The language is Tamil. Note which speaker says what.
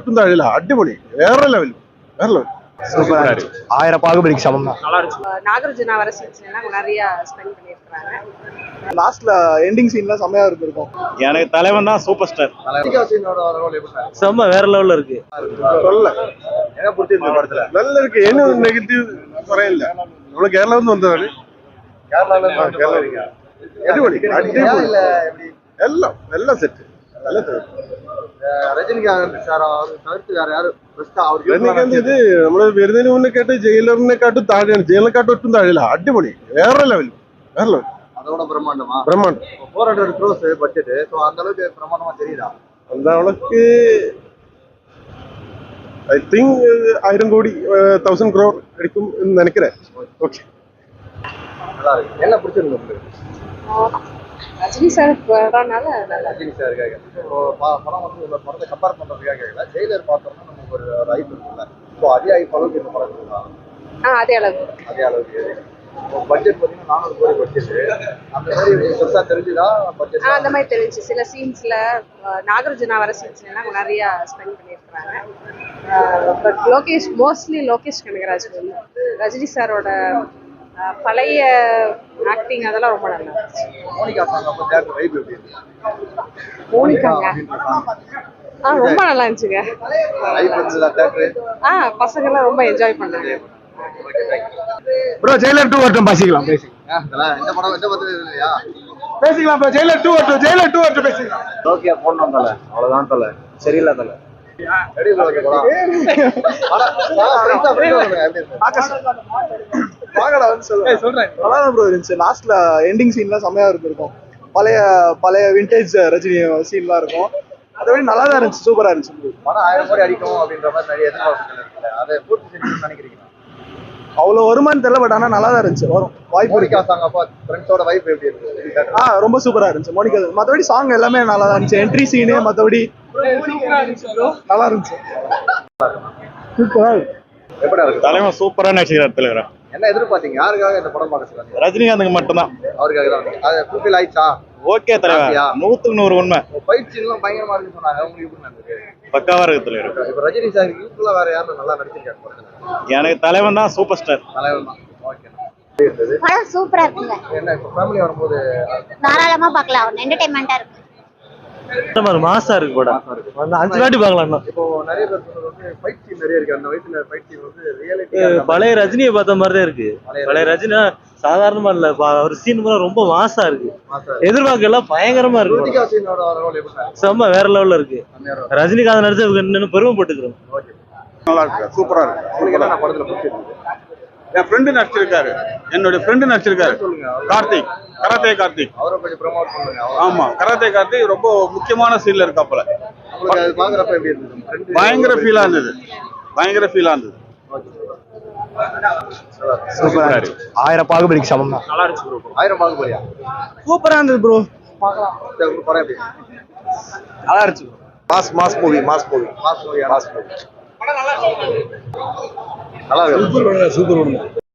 Speaker 1: ஒட்டும் தாழில அடிபொலி வேற லெவல் வேற லெவல்
Speaker 2: சூப்பரா இருக்கு. 1000 பாகுபலிக்கு சமம் தான்.
Speaker 3: நல்லா இருந்துச்சு. நாகார்ஜுனா வர சீன்ஸ்லாம் நிறைய ஸ்பெண்ட் பண்ணியிருக்காங்க.
Speaker 4: லாஸ்ட்ல எண்டிங் சீன்ல செமையா இருக்கும்.
Speaker 2: எனக்கு தலைவன் தான் சூப்பர் ஸ்டார்.
Speaker 5: செம்ம வேற லெவல்ல இருக்கு.
Speaker 1: சொல்ல
Speaker 4: என்ன பிடிச்சிருக்கு படத்துல?
Speaker 1: நல்லா இருக்கு. என்ன நெகட்டிவ் குறையில்ல. இவ்வளவு கேரளா வந்து வந்தவரு
Speaker 4: கேரளால
Speaker 1: அடிபொலி அடிபொலி எல்லாம் எல்லாம் செட் நல்ல
Speaker 4: ரஜினிகாந்த் சார் தவிர்த்து வேற யாரு
Speaker 1: രജനികാന്ത് ഇത് നമ്മള് വരുന്നതിന് മുന്നേ കേട്ട് ജയിലറിനെക്കാട്ടും താഴെയാണ്. ജയിലിനെക്കാട്ടും ഒട്ടും താഴെയില്ല. അടിപൊളി വേറെ ലെവൽ വേറെ ലെവൽ
Speaker 4: அதோட பிரம்மாண்டமா
Speaker 1: பிரம்மாண்டம்.
Speaker 4: 400 crores பட்ஜெட். சோ அந்த அளவுக்கு பிரம்மாண்டமா தெரியுதா?
Speaker 1: அந்த அளவுக்கு ஐ திங்க் 1000 கோடி 1000 crore அடிக்கும் நினைக்கிறேன். ஓகே
Speaker 4: நல்லா இருக்கு. என்ன பிடிச்சிருக்கு உங்களுக்கு?
Speaker 3: ரஜினி சார் வரனால நல்லா
Speaker 4: ரஜினி சாருக்காக இப்போ படம் வந்து இந்த படத்தை கம்பேர் பண்றதுக்காக கேட்கல. ஜெயிலர் பார்த்தோம்னா நமக்கு ஒரு ஐப் இருக்குல்ல. ஸோ அதே ஐப் அளவுக்கு இந்த படம் இருக்குங்களா?
Speaker 3: அதே அளவு
Speaker 4: அதே அளவுக்கு பட்ஜெட் பார்த்தீங்கன்னா 400 கோடி பட்ஜெட். அந்த மாதிரி பெருசா தெரிஞ்சுதா பட்ஜெட்?
Speaker 3: அந்த மாதிரி தெரிஞ்சு சில சீன்ஸ்ல நாகார்ஜுனா வர சீன்ஸ்லாம் நிறைய ஸ்பெண்ட் பண்ணியிருக்காங்க. பட் மோஸ்ட்லி லோகேஷ் கனகராஜ் ரஜினி சாரோட பழைய ஆக்டிங் அதெல்லாம் ரொம்ப நல்லா இருந்துச்சு.
Speaker 4: மோனிகா சாங் அப்போ தியேட்டர் வைப் எப்படி இருக்கு?
Speaker 3: மோனிகாங்க ரொம்ப நல்லா இருந்துச்சுங்க.
Speaker 4: வைப் இருந்துதா தியேட்டர்?
Speaker 3: பசங்கெல்லாம் ரொம்ப என்ஜாய் பண்ணாங்க.
Speaker 2: ப்ரோ ஜெயிலர் 2 வரட்டும் பேசிக்கலாம்.
Speaker 4: இந்த படம் எந்த பத்தி இல்லையா?
Speaker 2: பேசிக்கலாம் ப்ரோ. ஜெயிலர் 2 வரட்டும். ஜெயிலர் 2 வரட்டும் பேசிக்கலாம்.
Speaker 4: ஓகே போடணும் தல. அவ்வளவுதான் தல. சரியில்லை தல. ரெடி ப்ரோ படம். பாக்கடா வந்து சொல்றேன். நல்லா ப்ரோ இருந்துச்சு. லாஸ்ட்ல எண்டிங் சீன்லாம் செமையா இருக்கும். பழைய பழைய விண்டேஜ் ரஜினி சீன்லாம் இருக்கும். அதோட நல்லா தான் இருந்துச்சு. சூப்பரா இருந்துச்சு. படம் 1000 கோடி அடிக்கும் அப்படின்ற மாதிரி நிறைய எதிர்பார்ப்புகள் இருக்குல்ல. அதை பூர்த்தி செஞ்சு நினைக்கிறீங்க? அவ்வளோ வருமானம் தெரியல. பட் ஆனால் நல்லா தான் இருந்துச்சு. வரும் வாய்ப்பு. மோனிகா சாங் அப்போ ஃப்ரெண்ட்ஸோட வைப் எப்படி இருக்கு? ரொம்ப சூப்பரா இருந்துச்சு. மோனிகா மற்றபடி சாங் எல்லாமே நல்லா தான் இருந்துச்சு. என்ட்ரி சீனு மற்றபடி நல்லா இருந்துச்சு. சூப்பரா எப்படா இருக்கு?
Speaker 2: தலைவன் சூப்பரா நடிச்சிருக்காரு தலைவர்.
Speaker 4: என்ன எதிர்பார்த்தீங்க? யாருக்காக இந்த படம் பார்க்க சொல்லுங்க?
Speaker 2: ரஜினிகாந்துக்கு மட்டும்தான்.
Speaker 4: அவருக்காக தான். அது ஃபுல்ஃபில் ஆயிடுச்சா?
Speaker 2: ஓகே தலைவர். 100க்கு 100 உண்மை.
Speaker 4: ஃபைட் சீன்லாம் பயங்கரமா இருக்குன்னு சொன்னாங்க. உங்களுக்கு எப்படி நடந்துருக்கு?
Speaker 2: பக்காவா இருக்கு தலைவர்.
Speaker 4: இப்போ ரஜினி சார் யூஸ்ஃபுல்லா வேற யாரும் நல்லா நடிச்சிருக்காங்க படத்துல?
Speaker 2: எனக்கு தலைவன் தான் சூப்பர் ஸ்டார்.
Speaker 4: தலைவன் தான். ஓகே.
Speaker 6: படம் சூப்பரா இருக்குங்க.
Speaker 4: என்ன இப்போ ஃபேமிலி வரும்போது
Speaker 6: தாராளமா பார்க்கலாம். என்டர்டெயின்மெண்டா இருக்கு.
Speaker 5: மாசா இருக்கு படம். அந்த 5 வாட்டி பார்க்கலாம்.
Speaker 4: இப்போ நிறைய பேர் சொல்றது வந்து ஃபைட் சீன் நிறைய இருக்கு. அந்த வயசுல ஃபைட் சீன் வந்து ரியாலிட்டி
Speaker 5: பழைய ரஜினியை பார்த்த மாதிரி தான் இருக்கு. பழைய ரஜினா சாதாரணமா இல்ல. அவர் சீன் ரொம்ப மாசா இருக்கு. எதிர்பார்க்க எல்லாம் பயங்கரமா இருக்கு.
Speaker 4: மோனிகா சீனோட ரோல் எப்படி?
Speaker 5: செம்ம வேற லெவல்ல இருக்கு. ரஜினிகாந்த் நடிச்ச இன்னும் பெருமைப்பட்டுக்கிறோம்.
Speaker 4: ஓகே.
Speaker 1: நல்லா இருக்கு. சூப்பரா இருக்கு.
Speaker 4: உங்களுக்கு என்ன படத்துல பிடிச்சிருக்கு?
Speaker 1: என் ஃப்ரெண்டு நடிச்சிருக்காரு. என்னுடைய ஃப்ரெண்டு நடிச்சிருக்காரு.
Speaker 4: சொல்லுங்க.
Speaker 1: கார்த்திக், கராத்தே கார்த்திக்.
Speaker 4: அவரை கொஞ்சம் ப்ரோமோட் பண்ணுங்க.
Speaker 1: ஆமா, கராத்தே கார்த்திக் ரொம்ப முக்கியமான சீன்ல இருக்காப்புல.
Speaker 4: உங்களுக்கு அது பாக்குறப்ப எப்படி இருந்தது?
Speaker 1: பயங்கர ஃபீலா இருந்தது. பயங்கர ஃபீலா இருந்தது.
Speaker 2: சூப்பரா இருக்கு. 1000 பாகுபலிக்கு சமம் தான்.
Speaker 5: நல்லா இருந்துச்சு ப்ரோ.
Speaker 4: 1000 பார்க்க போறியா?
Speaker 2: சூப்பரா இருந்தது ப்ரோ.
Speaker 4: பார்க்கலாம். சரி படம் எப்படி?
Speaker 2: நல்லா இருந்துச்சு.
Speaker 4: Mass movie. Mass movie. படம் நல்லா இருக்கு. நல்லா இருக்கு.
Speaker 2: சூப்பர்.